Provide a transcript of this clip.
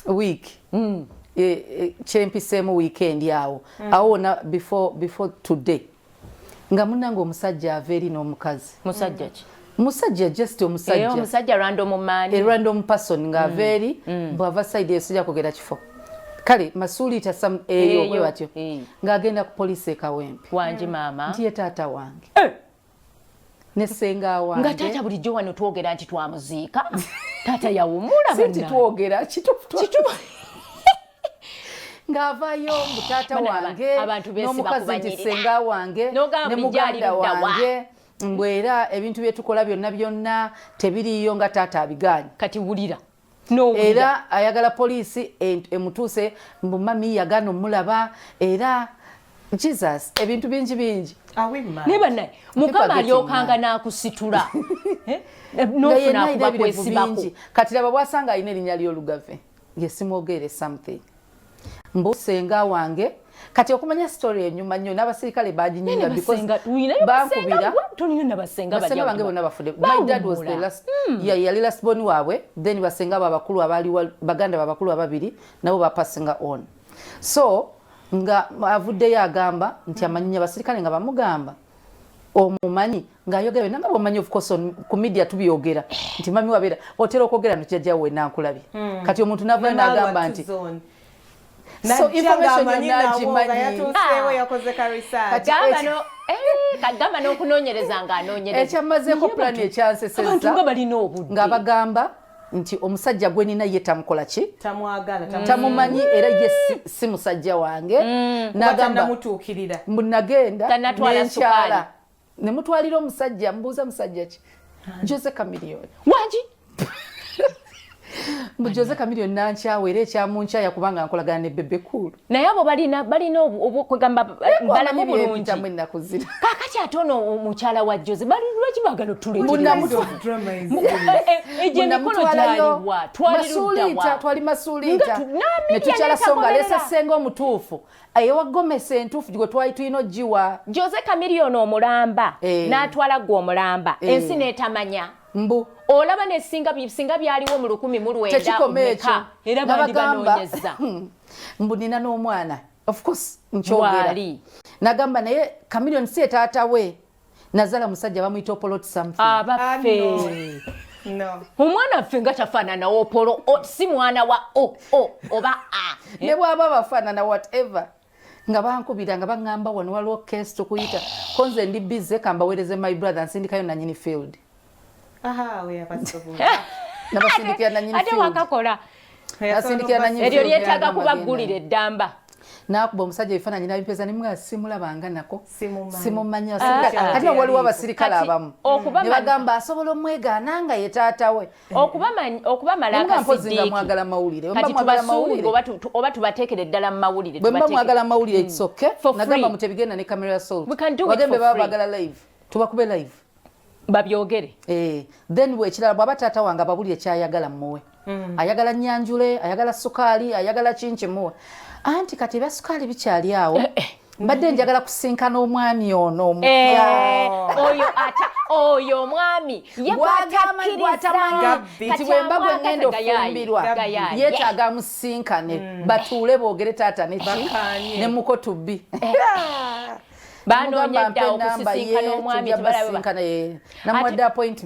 week kyempisemu weekend yawo awo na before today nga munango omusajja averi n'omukazi musajja just omusajja random man random person nga averi bwava side esija kugera kifo kale masuulita sam eyo bwe batyo ng'agenda ku poliisi ekawempe wangi maama nti ye taata wange ne ssenga wange nga taata bulijjo wano twogera nti twamuziika taata yawumula sinti twogera kitufu ng'avaayo mutaata wange n'omukazi nti ssenga wange ne muganda wange mbwera ebintu bye tukola byonna tebiriiyo nga taata abigaanye kati wulira era ayagala poliisi emutuuse mbu mami yagaana omulaba era Jesus ebintu bingi ne bannaye mukama alyokanga n'akusitula n'ofuna kuba kwesibako kati laba bw'asanga alina erinnya ly'olugave yesimwogere something mbu ssenga wange kati okumanya story enyuma nnyo n'abasirikale baginyinga because bankubira basenga bange bonna bafudde. My dad was the last yali last born waabwe, then basenga babakulu abali baganda babakulu ababiri nabo bapasinga on. So nga avuddeyo agamba nti amanyinya abasirikale nga bamugamba omumanyi ng'ayogera nanga bwomanyi of course ku media tubyogera nti mami wabeera otera okwogera nokijajja we nankulabye kati omuntu navayo n'agamba nti so information kagamba n'okunoonyereza ng'anoonyereza ekyamazeeko plan ekyanseseza ng'abagamba nti omusajja gwe nina ye tamukola ki tamumanyi era ye si musajja wange n'agamba nagenda n'enkyala ne mutwalira omusajja mbuuza musajja ki Jose Chameleone wangi Jose Chameleone nankyawe era ekyamunkyaya kubanga nkolagana ne Bebe Cool naye abo balina okwegamba balamu bulungi kakati ate ono omukyala wa Jose lwaki baagala otuleetemasuulita twali masuulita ne tukyala songa lesa ssenga omutuufu ayewagomesa entuufu gwe twali tulina oggiwa Jose Chameleone omulamba n'atwala gwe omulamba ensi n'etamanya mbu olaba ne singa byaliwo mu 1900 tekikoma ekyo era bandi banoonyeza mbu nina n'omwana of course nkyogera nagamba naye Chameleone si taata we nazala musajja bamuyita Opolo something abaffe omwana ffe nga tafaanana Opolo si mwana wa oba ne bwaba bafaanana whatever nga bankubira nga baŋŋamba wano waliwo case tukuyita konze ndi busy kambaweereze my brother nsindikayo nanyini field nabasindikira nanyini ate wakakola eryo lyetaaga kubaggulira eddamba nakuba omusajja ebifaananyi nabimpeza nemwa simulabanga nako simumanya kati waliwo abasirikale abamu ne bagamba asobola omwegaana nga ye taata we okuba malaka mwagala mawulire oba tubateekere ddala mu mawulire bwe mba mwagala mawulire ekisooke nagamba mutebigenda ne camera assault wagembe baba bagala live tubakube live babyogere then ekirala bwaba taata wange ababulire kyayagala muwe ayagala nyanjule ayagala sukaali ayagala kinki muwe anti kati bya sukaali bikyali awo mbadde njagala kusinkana omwami ono oyo omwami kati bwemba gwe ngenda ofumbirwa yeetaaga musinkane batuule boogere taata neki ne muko tubbi banoonyedda okusisinkana omwami namwadde appointment